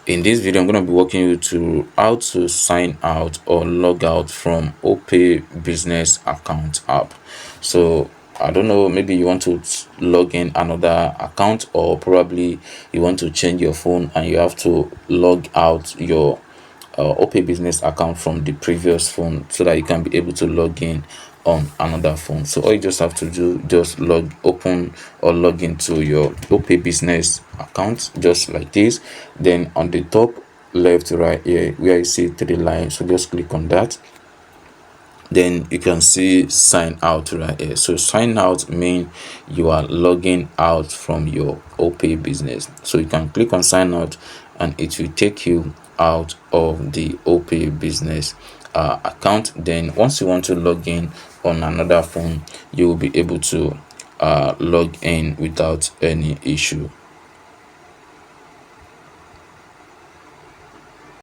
In this video, I'm going to be walking you through how to sign out or log out from Opay business account app. So I don't know, maybe you want to log in another account, or probably you want to change your phone and you have to log out your Opay business account from the previous phone so that you can be able to log in on another phone. So all you just have to do, just log into your Opay business account just like this. Then on the top left right here where you see three lines, so just click on that. Then you can see sign out right here. So sign out mean you are logging out from your Opay business. So you can click on sign out and it will take you out of the Opay business account. Then once you want to log in on another phone, you will be able to log in without any issue.